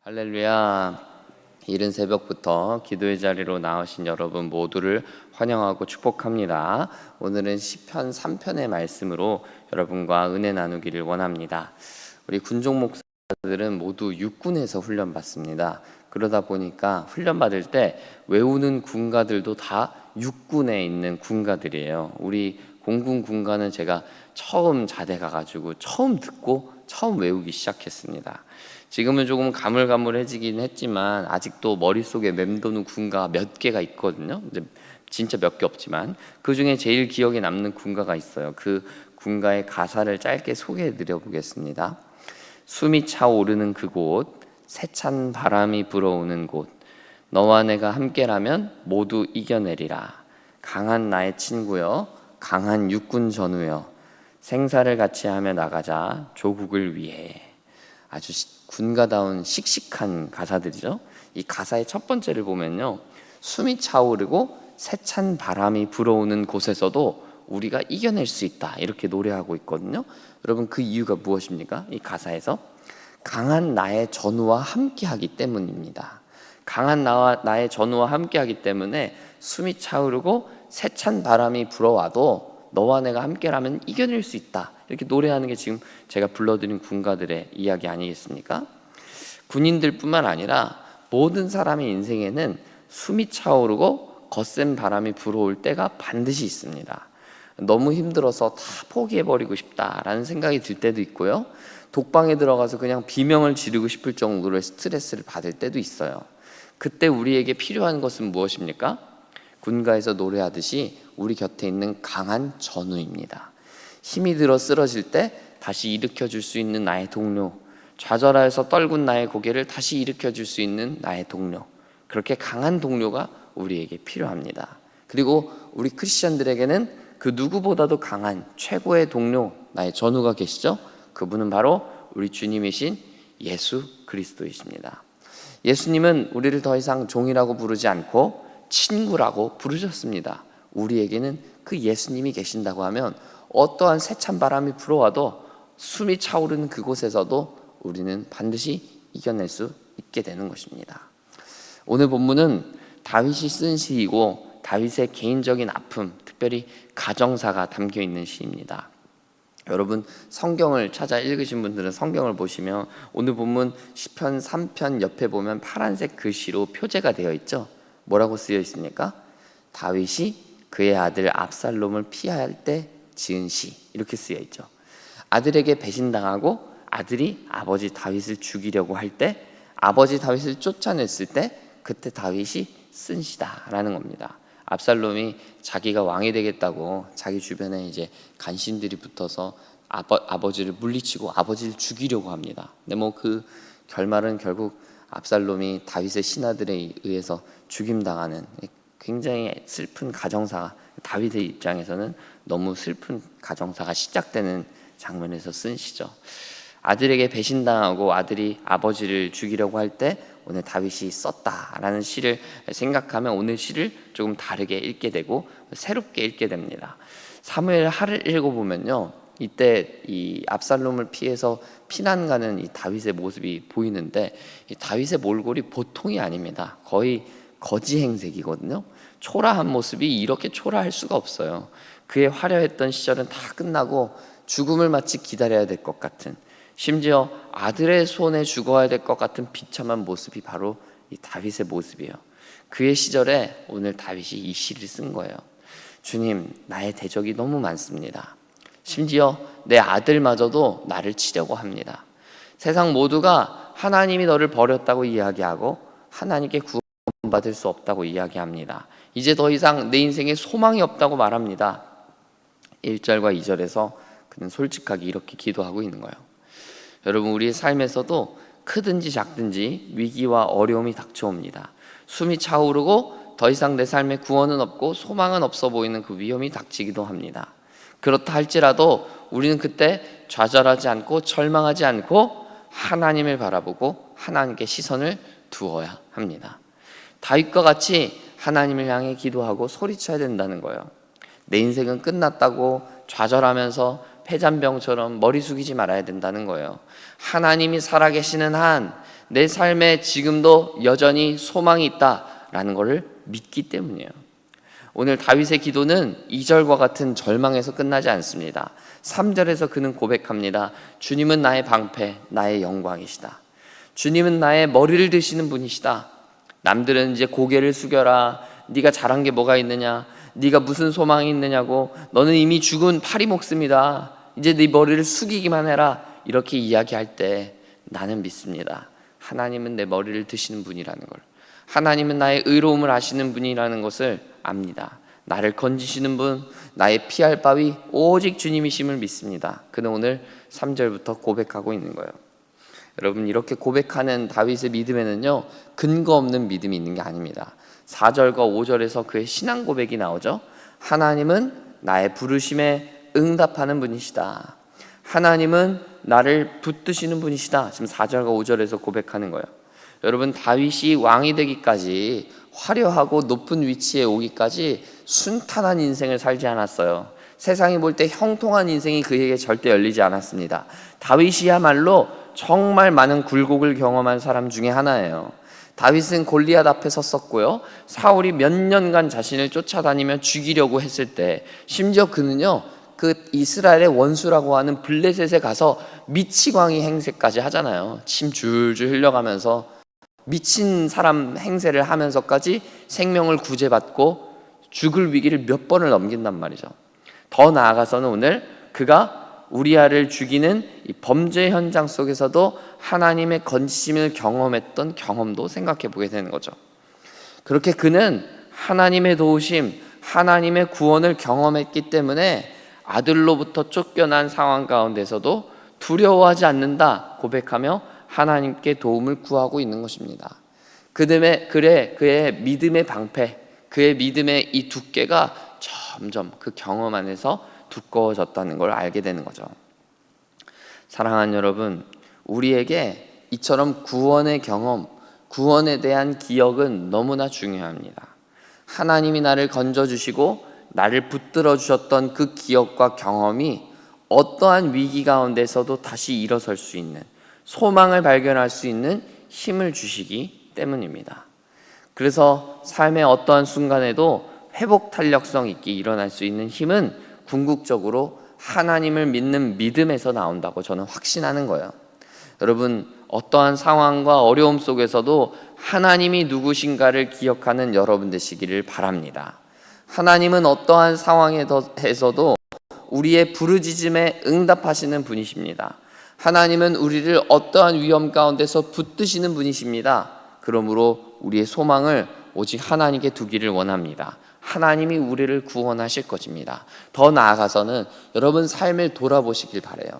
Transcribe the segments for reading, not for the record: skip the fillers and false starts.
할렐루야. 이른 새벽부터 기도의 자리로 나오신 여러분 모두를 환영하고 축복합니다. 오늘은 시편 3편의 말씀으로 여러분과 은혜 나누기를 원합니다. 우리 군종 목사들은 모두 육군에서 훈련받습니다. 그러다 보니까 훈련받을 때 외우는 군가들도 다 육군에 있는 군가들이에요. 우리 공군 군가는 제가 처음 자대 가가지고 처음 듣고 처음 외우기 시작했습니다. 지금은 조금 가물가물해지긴 했지만 아직도 머릿속에 맴도는 군가가 몇 개가 있거든요. 이제 진짜 몇 개 없지만 그 중에 제일 기억에 남는 군가가 있어요. 그 군가의 가사를 짧게 소개해 드려 보겠습니다. 숨이 차오르는 그곳, 세찬 바람이 불어오는 곳, 너와 내가 함께라면 모두 이겨내리라. 강한 나의 친구여, 강한 육군 전우여, 생사를 같이 하며 나가자 조국을 위해. 아주 군가다운 씩씩한 가사들이죠. 이 가사의 첫 번째를 보면요, 숨이 차오르고 세찬 바람이 불어오는 곳에서도 우리가 이겨낼 수 있다, 이렇게 노래하고 있거든요. 여러분, 그 이유가 무엇입니까? 이 가사에서 강한 나의 전우와 함께하기 때문입니다. 강한 나의 전우와 함께하기 때문에 숨이 차오르고 세찬 바람이 불어와도 너와 내가 함께라면 이겨낼 수 있다, 이렇게 노래하는 게 지금 제가 불러드린 군가들의 이야기 아니겠습니까? 군인들뿐만 아니라 모든 사람의 인생에는 숨이 차오르고 거센 바람이 불어올 때가 반드시 있습니다. 너무 힘들어서 다 포기해버리고 싶다라는 생각이 들 때도 있고요, 독방에 들어가서 그냥 비명을 지르고 싶을 정도로 스트레스를 받을 때도 있어요. 그때 우리에게 필요한 것은 무엇입니까? 군가에서 노래하듯이 우리 곁에 있는 강한 전우입니다. 힘이 들어 쓰러질 때 다시 일으켜 줄 수 있는 나의 동료, 좌절하여서 떨군 나의 고개를 다시 일으켜 줄 수 있는 나의 동료, 그렇게 강한 동료가 우리에게 필요합니다. 그리고 우리 크리스천들에게는 그 누구보다도 강한 최고의 동료, 나의 전우가 계시죠? 그분은 바로 우리 주님이신 예수 그리스도이십니다. 예수님은 우리를 더 이상 종이라고 부르지 않고 친구라고 부르셨습니다. 우리에게는 그 예수님이 계신다고 하면 어떠한 세찬 바람이 불어와도 숨이 차오르는 그곳에서도 우리는 반드시 이겨낼 수 있게 되는 것입니다. 오늘 본문은 다윗이 쓴 시이고 다윗의 개인적인 아픔, 특별히 가정사가 담겨 있는 시입니다. 여러분, 성경을 찾아 읽으신 분들은 성경을 보시면 오늘 본문 시편 3편 옆에 보면 파란색 글씨로 표제가 되어 있죠. 뭐라고 쓰여 있습니까? 다윗이 그의 아들 압살롬을 피할 때 지은 시, 이렇게 쓰여 있죠. 아들에게 배신당하고 아들이 아버지 다윗을 죽이려고 할 때, 아버지 다윗을 쫓아냈을 때, 그때 다윗이 쓴 시다라는 겁니다. 압살롬이 자기가 왕이 되겠다고 자기 주변에 이제 간신들이 붙어서 아버지를 물리치고 아버지를 죽이려고 합니다. 근데 뭐 그 결말은 결국 압살롬이 다윗의 신하들에 의해서 죽임당하는 굉장히 슬픈 가정사, 다윗의 입장에서는 너무 슬픈 가정사가 시작되는 장면에서 쓴 시죠. 아들에게 배신당하고 아들이 아버지를 죽이려고 할 때 오늘 다윗이 썼다라는 시를 생각하면 오늘 시를 조금 다르게 읽게 되고 새롭게 읽게 됩니다. 사무엘 하를 읽어보면요, 이때 이 압살롬을 피해서 피난 가는 이 다윗의 모습이 보이는데, 이 다윗의 몰골이 보통이 아닙니다. 거의 거지행색이거든요. 초라한 모습이 이렇게 초라할 수가 없어요. 그의 화려했던 시절은 다 끝나고 죽음을 마치 기다려야 될 것 같은, 심지어 아들의 손에 죽어야 될 것 같은 비참한 모습이 바로 이 다윗의 모습이에요. 그의 시절에 오늘 다윗이 이 시를 쓴 거예요. 주님, 나의 대적이 너무 많습니다. 심지어 내 아들마저도 나를 치려고 합니다. 세상 모두가 하나님이 너를 버렸다고 이야기하고 하나님께 구원받을 수 없다고 이야기합니다. 이제 더 이상 내 인생에 소망이 없다고 말합니다. 1절과 2절에서 그는 솔직하게 이렇게 기도하고 있는 거예요. 여러분, 우리의 삶에서도 크든지 작든지 위기와 어려움이 닥쳐옵니다. 숨이 차오르고 더 이상 내 삶에 구원은 없고 소망은 없어 보이는 그 위험이 닥치기도 합니다. 그렇다 할지라도 우리는 그때 좌절하지 않고 절망하지 않고 하나님을 바라보고 하나님께 시선을 두어야 합니다. 다윗과 같이 하나님을 향해 기도하고 소리쳐야 된다는 거예요. 내 인생은 끝났다고 좌절하면서 폐잔병처럼 머리 숙이지 말아야 된다는 거예요. 하나님이 살아계시는 한 내 삶에 지금도 여전히 소망이 있다라는 것을 믿기 때문이에요. 오늘 다윗의 기도는 2절과 같은 절망에서 끝나지 않습니다. 3절에서 그는 고백합니다. 주님은 나의 방패, 나의 영광이시다. 주님은 나의 머리를 드시는 분이시다. 남들은 이제 고개를 숙여라, 네가 잘한 게 뭐가 있느냐, 네가 무슨 소망이 있느냐고, 너는 이미 죽은 파리 목숨이다, 이제 네 머리를 숙이기만 해라, 이렇게 이야기할 때 나는 믿습니다. 하나님은 내 머리를 드시는 분이라는 걸, 하나님은 나의 의로움을 아시는 분이라는 것을 압니다. 나를 건지시는 분, 나의 피할 바위 오직 주님이심을 믿습니다. 그는 오늘 3절부터 고백하고 있는 거예요. 여러분, 이렇게 고백하는 다윗의 믿음에는요, 근거 없는 믿음이 있는 게 아닙니다. 4절과 5절에서 그의 신앙 고백이 나오죠. 하나님은 나의 부르심에 응답하는 분이시다. 하나님은 나를 붙드시는 분이시다. 지금 4절과 5절에서 고백하는 거예요. 여러분, 다윗이 왕이 되기까지, 화려하고 높은 위치에 오기까지 순탄한 인생을 살지 않았어요. 세상이 볼 때 형통한 인생이 그에게 절대 열리지 않았습니다. 다윗이야말로 정말 많은 굴곡을 경험한 사람 중에 하나예요. 다윗은 골리앗 앞에 섰었고요, 사울이 몇 년간 자신을 쫓아다니며 죽이려고 했을 때, 심지어 그는요, 그 이스라엘의 원수라고 하는 블레셋에 가서 미치광이 행세까지 하잖아요. 침 줄줄 흘려가면서 미친 사람 행세를 하면서까지 생명을 구제받고 죽을 위기를 몇 번을 넘긴단 말이죠. 더 나아가서는 오늘 그가 우리아를 죽이는 이 범죄 현장 속에서도 하나님의 건지심을 경험했던 경험도 생각해 보게 되는 거죠. 그렇게 그는 하나님의 도우심, 하나님의 구원을 경험했기 때문에 아들로부터 쫓겨난 상황 가운데서도 두려워하지 않는다 고백하며 하나님께 도움을 구하고 있는 것입니다. 그의 믿음의 방패, 그의 믿음의 이 두께가 점점 그 경험 안에서 두꺼워졌다는 걸 알게 되는 거죠. 사랑하는 여러분, 우리에게 이처럼 구원의 경험, 구원에 대한 기억은 너무나 중요합니다. 하나님이 나를 건져주시고 나를 붙들어 주셨던 그 기억과 경험이 어떠한 위기 가운데서도 다시 일어설 수 있는, 소망을 발견할 수 있는 힘을 주시기 때문입니다. 그래서 삶의 어떠한 순간에도 회복 탄력성 있게 일어날 수 있는 힘은 궁극적으로 하나님을 믿는 믿음에서 나온다고 저는 확신하는 거예요. 여러분, 어떠한 상황과 어려움 속에서도 하나님이 누구신가를 기억하는 여러분 되시기를 바랍니다. 하나님은 어떠한 상황에서도 우리의 부르짖음에 응답하시는 분이십니다. 하나님은 우리를 어떠한 위험 가운데서 붙드시는 분이십니다. 그러므로 우리의 소망을 오직 하나님께 두기를 원합니다. 하나님이 우리를 구원하실 것입니다. 더 나아가서는 여러분 삶을 돌아보시길 바라요.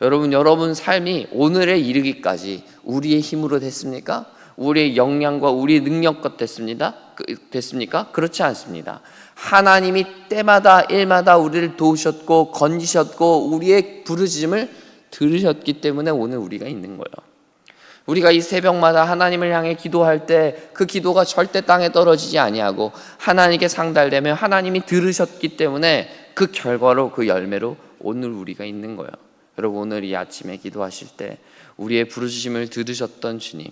여러분 삶이 오늘에 이르기까지 우리의 힘으로 됐습니까? 우리의 역량과 우리의 능력껏 됐습니까? 그렇지 않습니다. 하나님이 때마다 일마다 우리를 도우셨고 건지셨고 우리의 부르짖음을 들으셨기 때문에 오늘 우리가 있는 거예요. 우리가 이 새벽마다 하나님을 향해 기도할 때 그 기도가 절대 땅에 떨어지지 아니하고 하나님께 상달되며 하나님이 들으셨기 때문에 그 결과로, 그 열매로 오늘 우리가 있는 거예요. 여러분, 오늘 이 아침에 기도하실 때 우리의 부르짖음을 들으셨던 주님,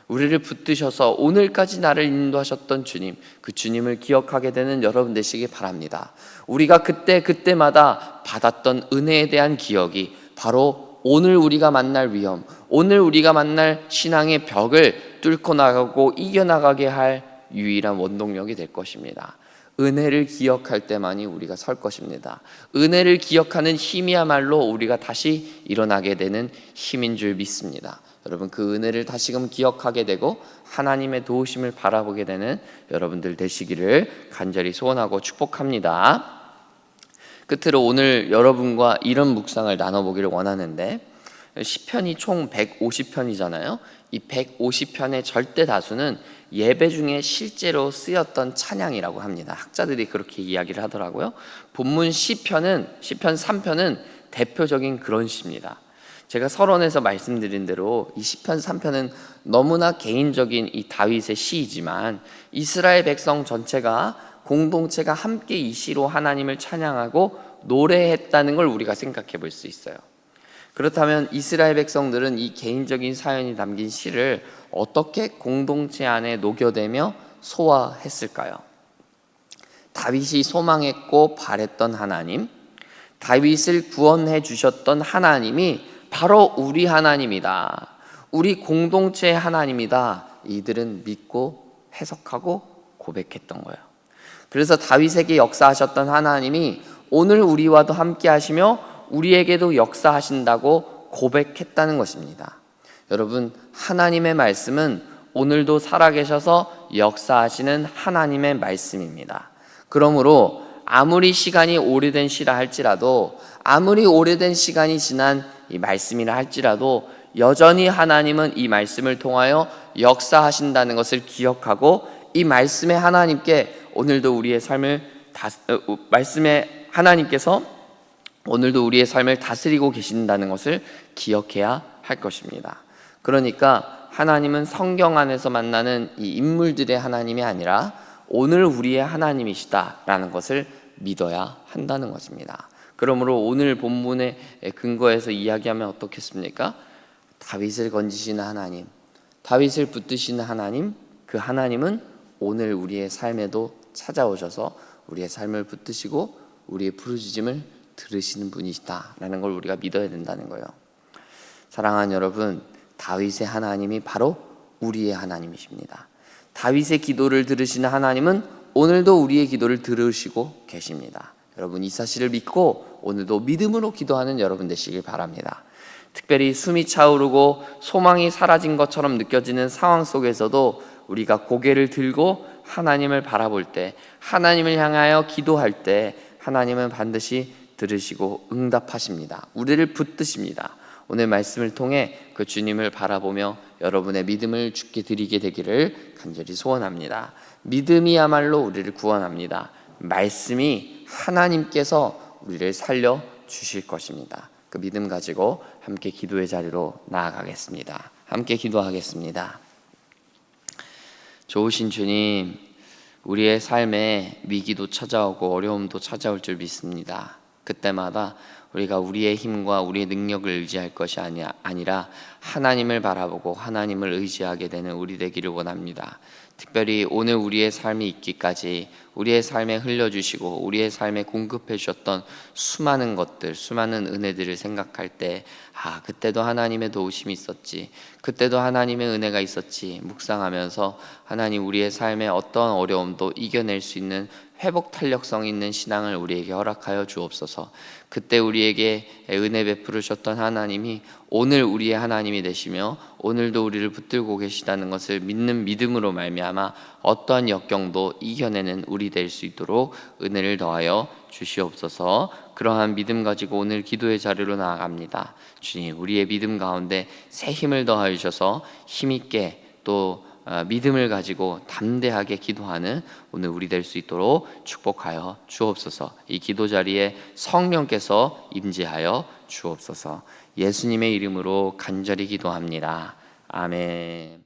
우리를 붙드셔서 오늘까지 나를 인도하셨던 주님, 그 주님을 기억하게 되는 여러분 되시기 바랍니다. 우리가 그때마다 받았던 은혜에 대한 기억이 바로 오늘 우리가 만날 위험, 오늘 우리가 만날 신앙의 벽을 뚫고 나가고 이겨나가게 할 유일한 원동력이 될 것입니다. 은혜를 기억할 때만이 우리가 설 것입니다. 은혜를 기억하는 힘이야말로 우리가 다시 일어나게 되는 힘인 줄 믿습니다. 여러분, 그 은혜를 다시금 기억하게 되고 하나님의 도우심을 바라보게 되는 여러분들 되시기를 간절히 소원하고 축복합니다. 끝으로 오늘 여러분과 이런 묵상을 나눠보기를 원하는데, 시편이 총 150편이잖아요. 이 150편의 절대 다수는 예배 중에 실제로 쓰였던 찬양이라고 합니다. 학자들이 그렇게 이야기를 하더라고요. 본문 시편 3편은 대표적인 그런 시입니다. 제가 서론에서 말씀드린 대로 이 시편 3편은 너무나 개인적인 이 다윗의 시이지만 이스라엘 백성 전체가, 공동체가 함께 이 시로 하나님을 찬양하고 노래했다는 걸 우리가 생각해 볼 수 있어요. 그렇다면 이스라엘 백성들은 이 개인적인 사연이 담긴 시를 어떻게 공동체 안에 녹여내며 소화했을까요? 다윗이 소망했고 바랬던 하나님, 다윗을 구원해 주셨던 하나님이 바로 우리 하나님이다, 우리 공동체의 하나님이다, 이들은 믿고 해석하고 고백했던 거예요. 그래서 다윗에게 역사하셨던 하나님이 오늘 우리와도 함께 하시며 우리에게도 역사하신다고 고백했다는 것입니다. 여러분, 하나님의 말씀은 오늘도 살아계셔서 역사하시는 하나님의 말씀입니다. 그러므로 아무리 시간이 오래된 시라 할지라도, 아무리 오래된 시간이 지난 이 말씀이라 할지라도 여전히 하나님은 이 말씀을 통하여 역사하신다는 것을 기억하고, 이 말씀의 하나님께 오늘도 우리의 삶을 말씀의 하나님께서 오늘도 우리의 삶을 다스리고 계신다는 것을 기억해야 할 것입니다. 그러니까 하나님은 성경 안에서 만나는 이 인물들의 하나님이 아니라 오늘 우리의 하나님이시다라는 것을 믿어야 한다는 것입니다. 그러므로 오늘 본문의 근거에서 이야기하면 어떻겠습니까? 다윗을 건지시는 하나님, 다윗을 붙드시는 하나님, 그 하나님은 오늘 우리의 삶에도 찾아오셔서 우리의 삶을 붙드시고 우리의 부르짖음을 들으시는 분이시다라는 걸 우리가 믿어야 된다는 거예요. 사랑하는 여러분, 다윗의 하나님이 바로 우리의 하나님이십니다. 다윗의 기도를 들으시는 하나님은 오늘도 우리의 기도를 들으시고 계십니다. 여러분, 이 사실을 믿고 오늘도 믿음으로 기도하는 여러분 되시길 바랍니다. 특별히 숨이 차오르고 소망이 사라진 것처럼 느껴지는 상황 속에서도 우리가 고개를 들고 하나님을 바라볼 때, 하나님을 향하여 기도할 때 하나님은 반드시 들으시고 응답하십니다. 우리를 붙드십니다. 오늘 말씀을 통해 그 주님을 바라보며 여러분의 믿음을 주께 드리게 되기를 간절히 소원합니다. 믿음이야말로 우리를 구원합니다. 말씀이 하나님께서 우리를 살려 주실 것입니다. 그 믿음 가지고 함께 기도의 자리로 나아가겠습니다. 함께 기도하겠습니다. 좋으신 주님, 우리의 삶에 위기도 찾아오고 어려움도 찾아올 줄 믿습니다. 그때마다 우리가 우리의 힘과 우리의 능력을 의지할 것이 아니라 하나님을 바라보고 하나님을 의지하게 되는 우리 되기를 원합니다. 특별히 오늘 우리의 삶이 있기까지 우리의 삶에 흘려주시고 우리의 삶에 공급해 주셨던 수많은 것들, 수많은 은혜들을 생각할 때 그때도 하나님의 도우심이 있었지, 그때도 하나님의 은혜가 있었지 묵상하면서 하나님, 우리의 삶에 어떤 어려움도 이겨낼 수 있는 회복 탄력성 있는 신앙을 우리에게 허락하여 주옵소서. 그때 우리에게 은혜 베푸르셨던 하나님이 오늘 우리의 하나님이 되시며 오늘도 우리를 붙들고 계시다는 것을 믿는 믿음으로 말미암아 어떠한 역경도 이겨내는 우리 될 수 있도록 은혜를 더하여 주시옵소서. 그러한 믿음 가지고 오늘 기도의 자리로 나아갑니다. 주님, 우리의 믿음 가운데 새 힘을 더하여 주셔서 힘있게 또 믿음을 가지고 담대하게 기도하는 오늘 우리 될 수 있도록 축복하여 주옵소서. 이 기도 자리에 성령께서 임재하여 주옵소서. 예수님의 이름으로 간절히 기도합니다. 아멘.